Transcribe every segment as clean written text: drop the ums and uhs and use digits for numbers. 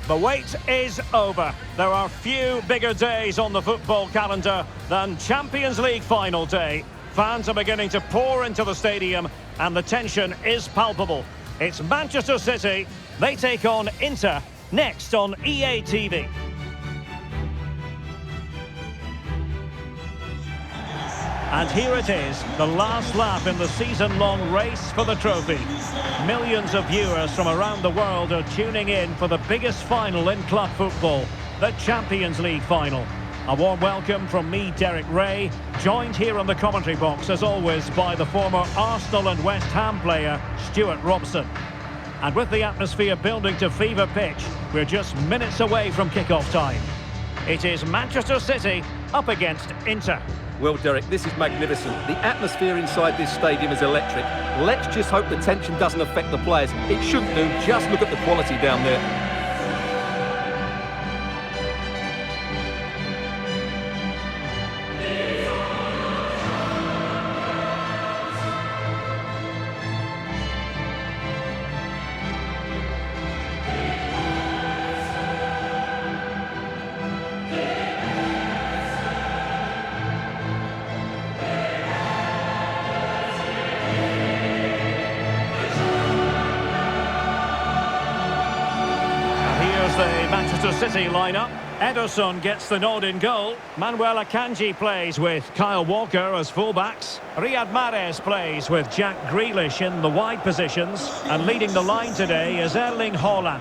The wait is over. There are few bigger days on the football calendar than Champions League final day. Fans are beginning to pour into the stadium and the tension is palpable. It's Manchester City. They take on Inter next on EA TV. And here it is, the last lap in the season-long race for the trophy. Millions of viewers from around the world are tuning in for the biggest final in club football, the Champions League final. A warm welcome from me, Derek Ray, joined here in the commentary box, as always, by the former Arsenal and West Ham player, Stuart Robson. And with the atmosphere building to fever pitch, we're just minutes away from kick-off time. It is Manchester City up against Inter. Well, Derek, this is magnificent. The atmosphere inside this stadium is electric. Let's just hope the tension doesn't affect the players. It shouldn't do. Just look at the quality down there. The Manchester City lineup. Ederson gets the nod in goal. Manuel Akanji plays with Kyle Walker as fullbacks. Riyad Mahrez plays with Jack Grealish in the wide positions. And leading the line today is Erling Haaland.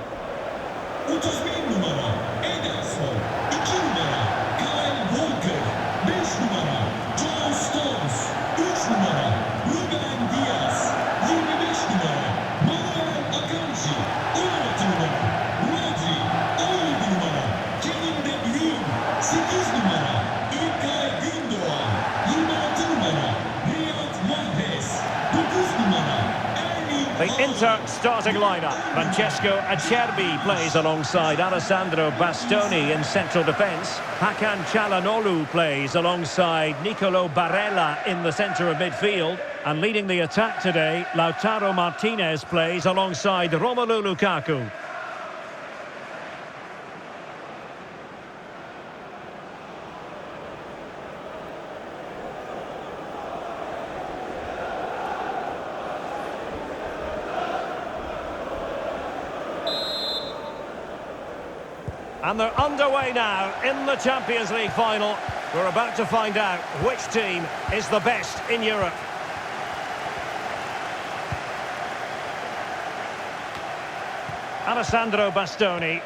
The Inter starting lineup. Francesco Acerbi plays alongside Alessandro Bastoni in central defence. Hakan Çalhanoğlu plays alongside Nicolo Barella in the centre of midfield. And leading the attack today, Lautaro Martinez plays alongside Romelu Lukaku. And they're underway now in the Champions League final. We're about to find out which team is the best in Europe. Alessandro Bastoni.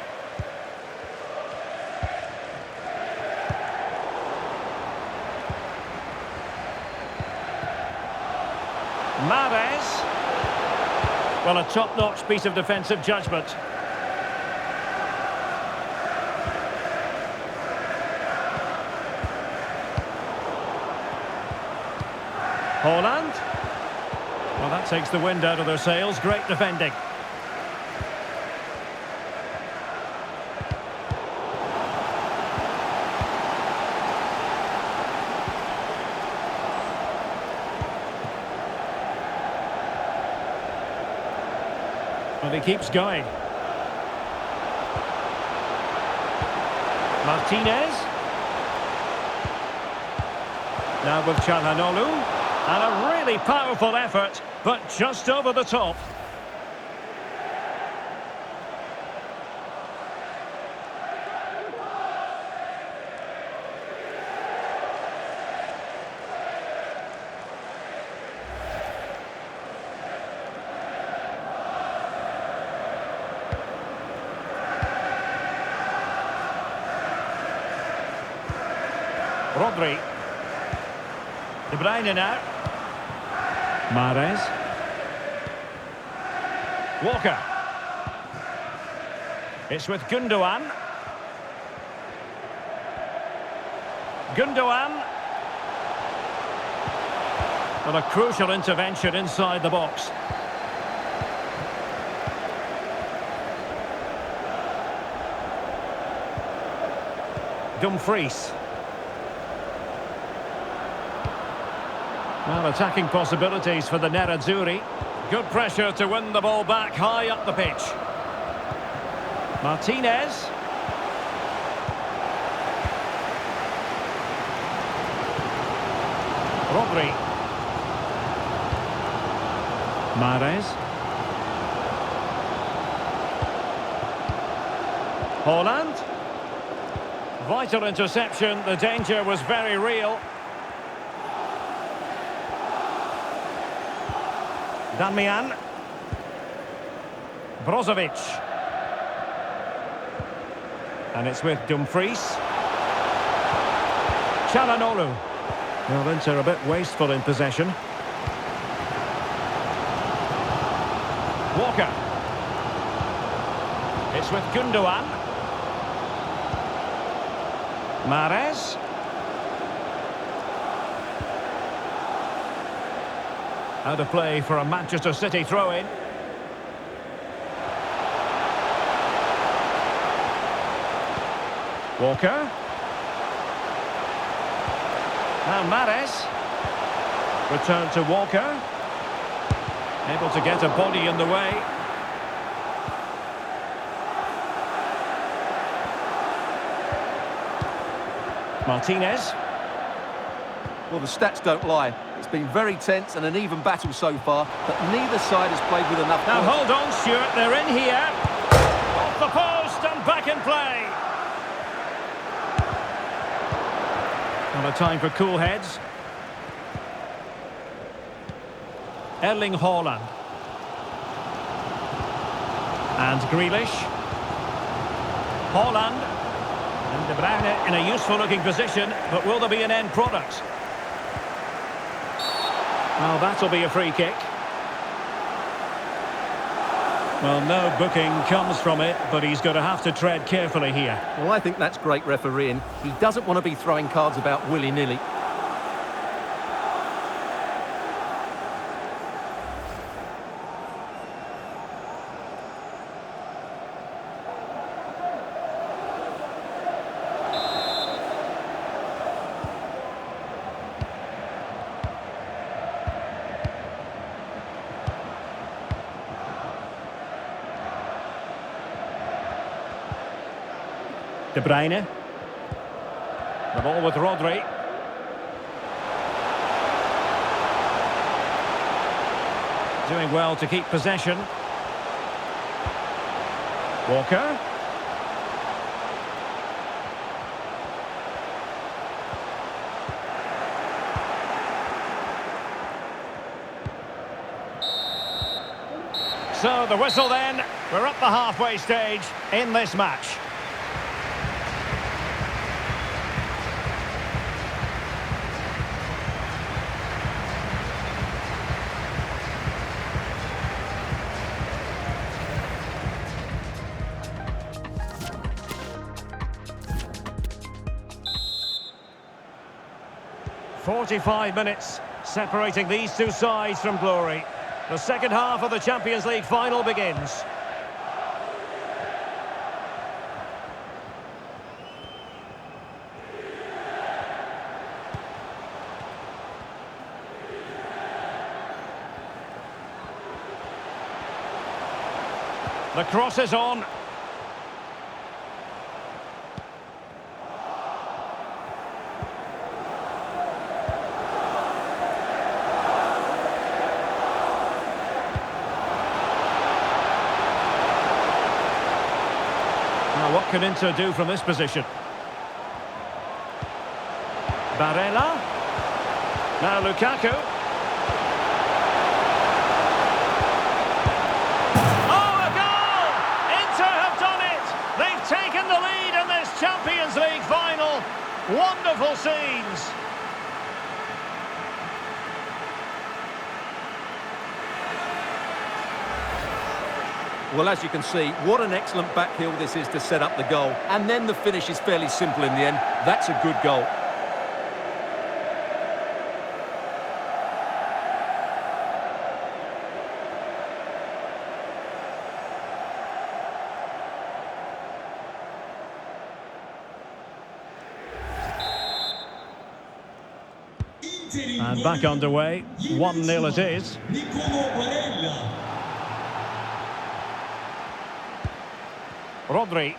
Mahrez. Well, a top-notch piece of defensive judgment. Haaland. Well, that takes the wind out of their sails. Great defending. And he keeps going. Martinez. Now with Çalhanoğlu. And a really powerful effort, but just over the top. Rodri. De Bruyne now. Mahrez. Walker. It's with Gundogan. Gundogan. Well, a crucial intervention inside the box. Dumfries. Well, attacking possibilities for the Nerazzurri. Good pressure to win the ball back high up the pitch. Martinez. Rodri. Mahrez. Haaland. Vital interception. The danger was very real. Damian. Brozovic. And it's with Dumfries. Çalhanoğlu. Well, Inter a bit wasteful in possession. Walker. It's with Gundogan. Mahrez. Out of play for a Manchester City throw-in. Walker. Now Mahrez. Return to Walker. Able to get a body in the way. Martinez. Well, the stats don't lie. It's been very tense and an even battle so far, but neither side has played with enough Now points. hold on, Stuart. They're in here. Off the post and back in play. Not a time for cool heads. Erling Haaland. And Grealish. Haaland. And De Bruyne in a useful-looking position, but will there be an end product? Well, that'll be a free kick. Well, no booking comes from it, but he's going to have to tread carefully here. Well, I think that's great refereeing. He doesn't want to be throwing cards about willy-nilly. De Bruyne. The ball with Rodri. Doing well to keep possession. Walker. So the whistle then. We're up the halfway stage in this match. "45 minutes separating these two sides from glory. The second half of the Champions League final begins. The cross is on. What can Inter do from this position? Barella. Now Lukaku. Oh, a goal! Inter have done it! They've taken the lead in this Champions League final. Wonderful scenes. Well, as you can see, what an excellent backheel this is to set up the goal. And then the finish is fairly simple in the end. That's a good goal. And back underway. 1-0 it is. Rodri.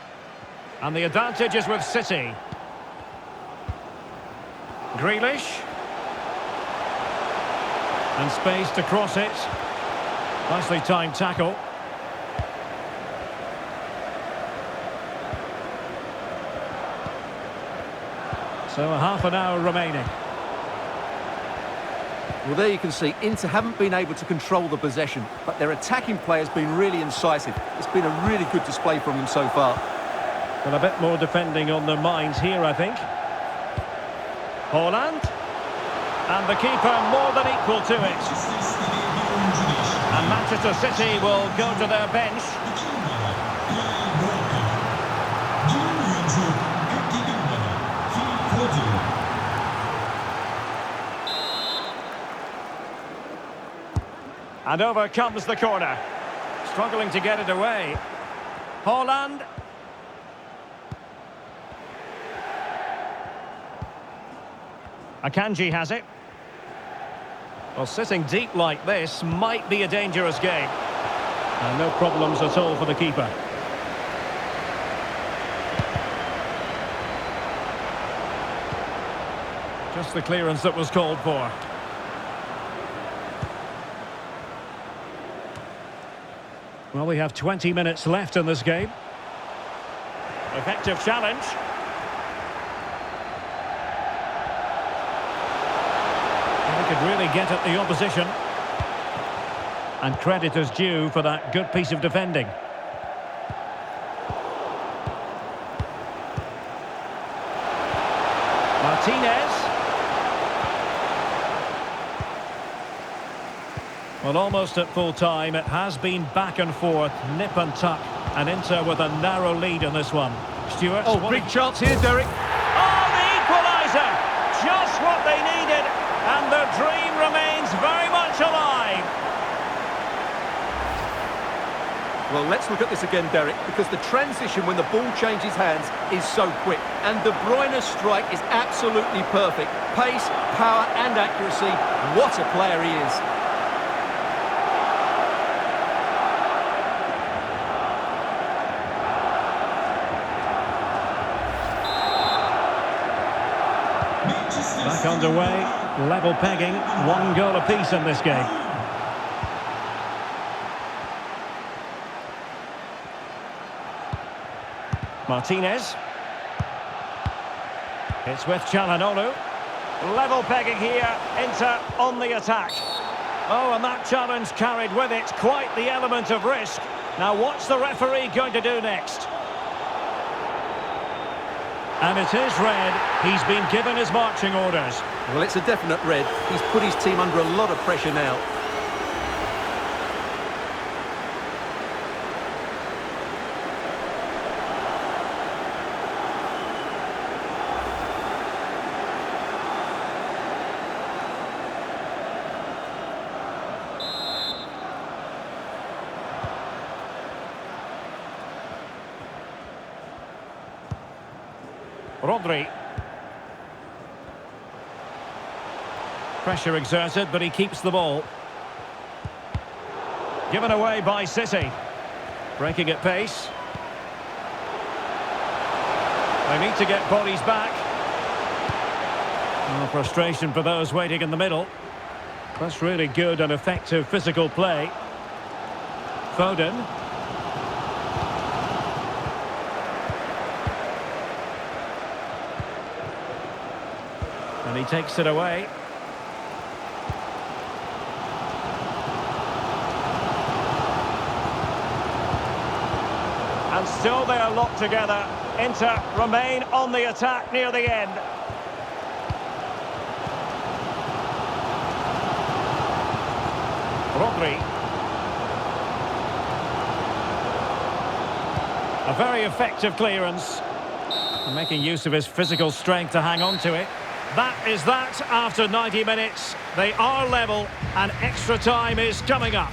And the advantage is with City. Grealish. And space to cross it. Nicely timed tackle. So a half an hour remaining. Well, there you can see Inter haven't been able to control the possession, but their attacking play has been really incisive. It's been a really good display from them so far. But a bit more defending on their minds here, I think. Haaland. And the keeper more than equal to it. And Manchester City will go to their bench. And over comes the corner. Struggling to get it away. Haaland. Akanji has it. Well, sitting deep like this might be a dangerous game. And no problems at all for the keeper. Just the clearance that was called for. Well, we have 20 minutes left in this game. Effective challenge. He could really get at the opposition. And credit is due for that good piece of defending. Martinez. Well, almost at full time. It has been back and forth, nip and tuck. And Inter with a narrow lead in this one. Stuart. Oh, big chance here, Derek. Oh, the equaliser! Just what they needed. And the dream remains very much alive. Well, let's look at this again, Derek, because the transition when the ball changes hands is so quick. And De Bruyne's strike is absolutely perfect. Pace, power and accuracy. What a player he is. Back underway, level pegging, 1 goal apiece in this game. Martinez. It's with Çalhanoğlu. Level pegging here, Inter on the attack. Oh, and that challenge carried with it quite the element of risk. Now what's the referee going to do next? And it is red. He's been given his marching orders. Well, it's a definite red. He's put his team under a lot of pressure now. Rodri. Pressure exerted, but he keeps the ball. Given away by City. Breaking at pace. They need to get bodies back. Oh, frustration for those waiting in the middle. That's really good and effective physical play. Foden. And he takes it away. And still they are locked together. Inter remain on the attack near the end. Rodri. A very effective clearance. And making use of his physical strength to hang on to it. That is that after 90 minutes. They are level and extra time is coming up.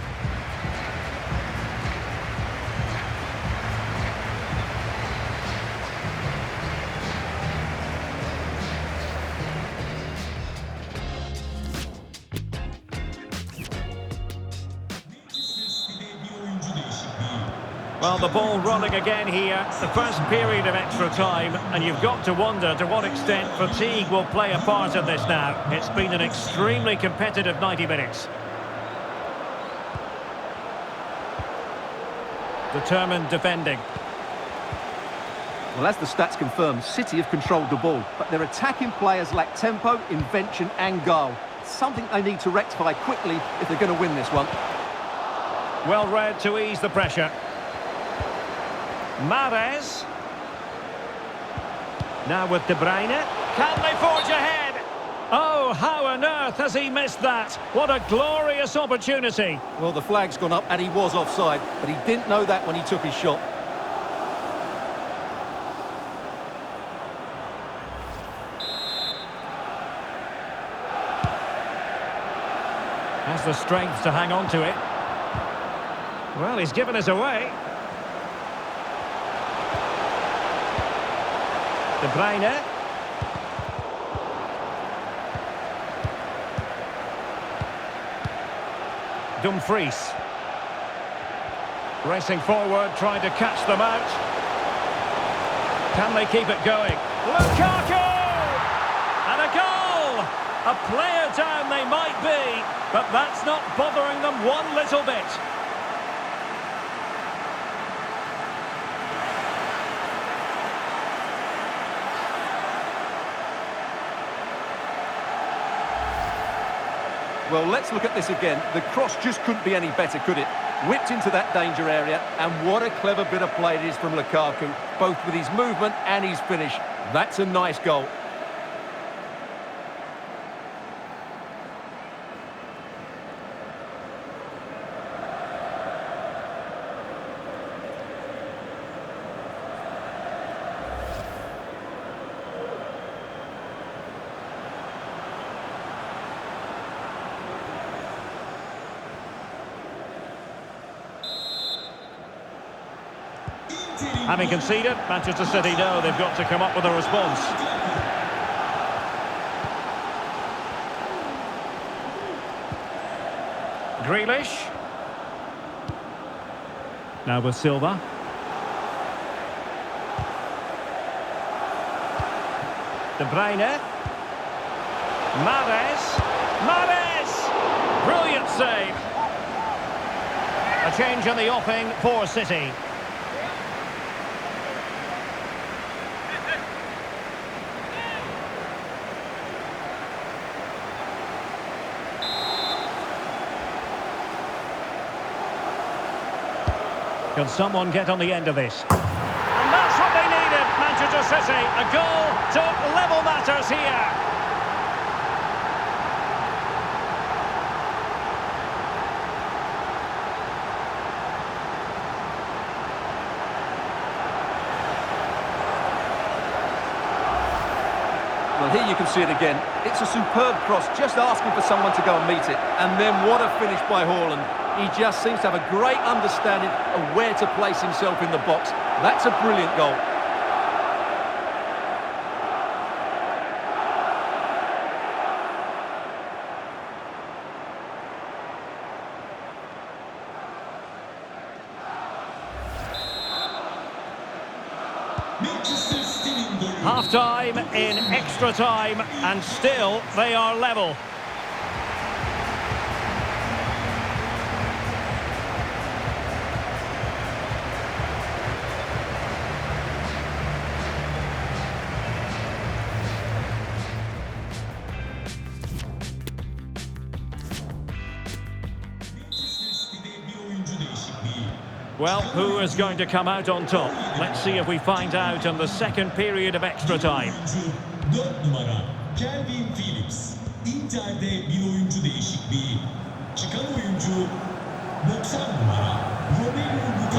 Well, the ball rolling again here. The first period of extra time, and you've got to wonder to what extent fatigue will play a part in this now. It's been an extremely competitive 90 minutes. Determined defending. Well, as the stats confirm, City have controlled the ball, but their attacking players lack tempo, invention and goal. Something they need to rectify quickly if they're going to win this one. Well read to ease the pressure. Mahrez. Now with De Bruyne. Can they forge ahead? Oh, how on earth has he missed that? What a glorious opportunity. Well, the flag's gone up and he was offside, but he didn't know that when he took his shot. Has the strength to hang on to it. Well, he's given us away. De Bruyne. Dumfries. Racing forward, trying to catch them out. Can they keep it going? Lukaku! And a goal! A player down they might be, but that's not bothering them one little bit. Well, let's look at this again. The cross just couldn't be any better, could it? Whipped into that danger area, and what a clever bit of play it is from Lukaku, both with his movement and his finish. That's a nice goal. Having conceded, Manchester City know they've got to come up with a response. Grealish. Now with Silva. De Bruyne. Mahrez. Mahrez! Brilliant save. A change in the offing for City. Can someone get on the end of this? And that's what they needed, Manchester City. A goal to level matters here. Well, here you can see it again. It's a superb cross, just asking for someone to go and meet it. And then what a finish by Haaland. He just seems to have a great understanding of where to place himself in the box. That's a brilliant goal. Half-time in extra time, and still they are level. Well, who is going to come out on top? Let's see if we find out in the second period of extra time. Well,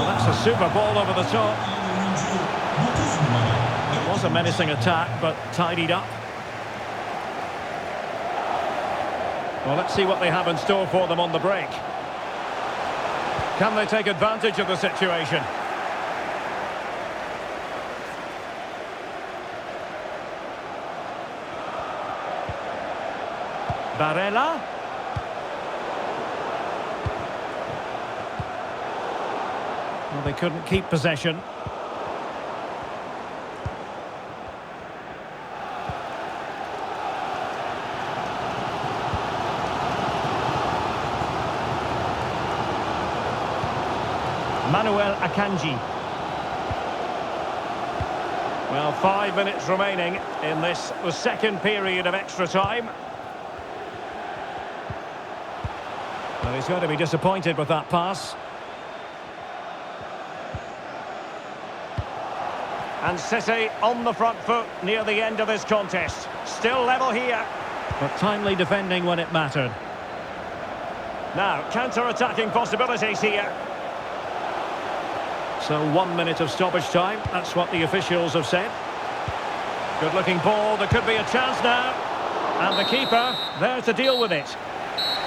that's a super ball over the top. It was a menacing attack, but tidied up. Well, let's see what they have in store for them on the break. Can they take advantage of the situation? Barella. Well, They couldn't keep possession. Manuel Akanji. Well, 5 minutes remaining in this, the second period of extra time. Well, he's going to be disappointed with that pass. And City on the front foot near the end of this contest. Still level here, but timely defending when it mattered. Now, counter-attacking possibilities here. So 1 minute of stoppage time, that's what the officials have said. Good-looking ball, there could be a chance now. And the keeper there to deal with it.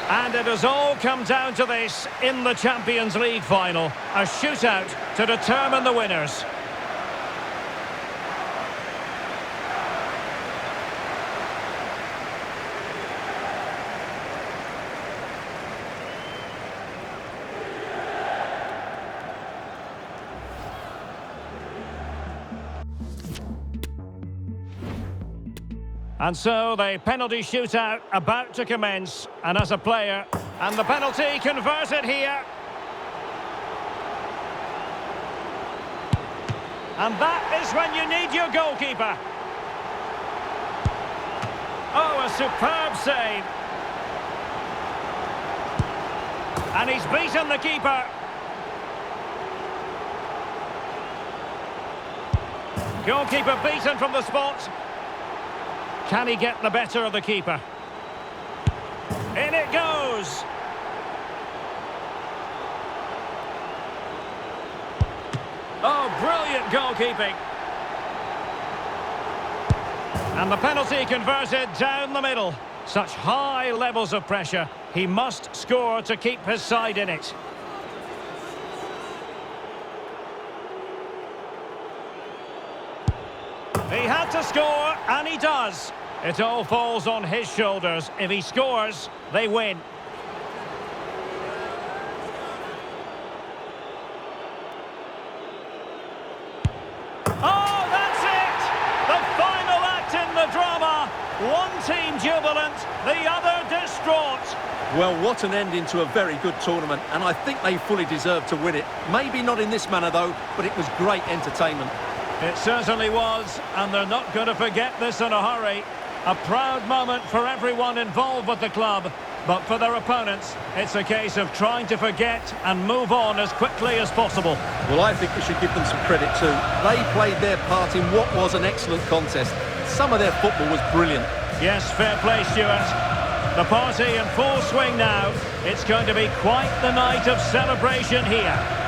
And it has all come down to this in the Champions League final. A shootout to determine the winners. And so the penalty shootout about to commence, and as a player, and the penalty converted here. And that is when you need your goalkeeper. Oh, a superb save. And he's beaten the keeper. Goalkeeper beaten from the spot. Can he get the better of the keeper? In it goes! Oh, brilliant goalkeeping! And the penalty converted down the middle. Such high levels of pressure. He must score to keep his side in it. He had to score, and he does. It all falls on his shoulders. If he scores, they win. Oh, that's it! The final act in the drama. One team jubilant, the other distraught. Well, what an ending to a very good tournament, and I think they fully deserve to win it. Maybe not in this manner, though, but it was great entertainment. It certainly was, and they're not going to forget this in a hurry. A proud moment for everyone involved with the club, but for their opponents, it's a case of trying to forget and move on as quickly as possible. Well, I think we should give them some credit too. They played their part in what was an excellent contest. Some of their football was brilliant. Yes, fair play, Stuart. The party in full swing now. It's going to be quite the night of celebration here.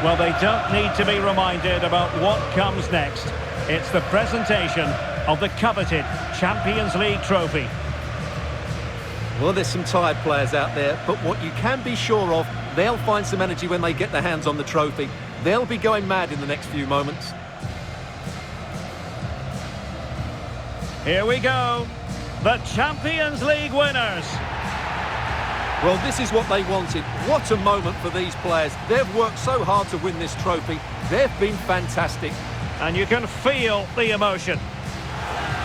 Well, they don't need to be reminded about what comes next. It's the presentation of the coveted Champions League trophy. Well, there's some tired players out there, but what you can be sure of, they'll find some energy when they get their hands on the trophy. They'll be going mad in the next few moments. Here we go. The Champions League winners. Well, this is what they wanted. What a moment for these players. They've worked so hard to win this trophy. They've been fantastic. And you can feel the emotion.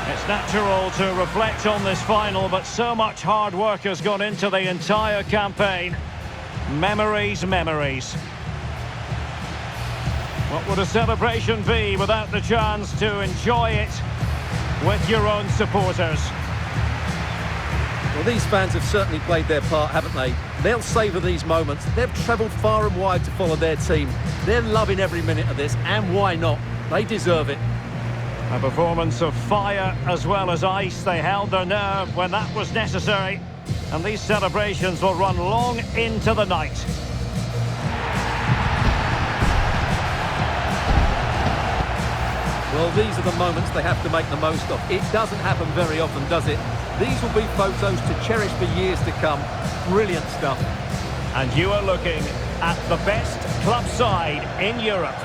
It's natural to reflect on this final, but so much hard work has gone into the entire campaign. Memories, memories. What would a celebration be without the chance to enjoy it with your own supporters? Well, these fans have certainly played their part, haven't they? They'll savour these moments. They've travelled far and wide to follow their team. They're loving every minute of this, and why not? They deserve it. A performance of fire as well as ice. They held their nerve when that was necessary. And these celebrations will run long into the night. Well, these are the moments they have to make the most of. It doesn't happen very often, does it? These will be photos to cherish for years to come. Brilliant stuff. And you are looking at the best club side in Europe.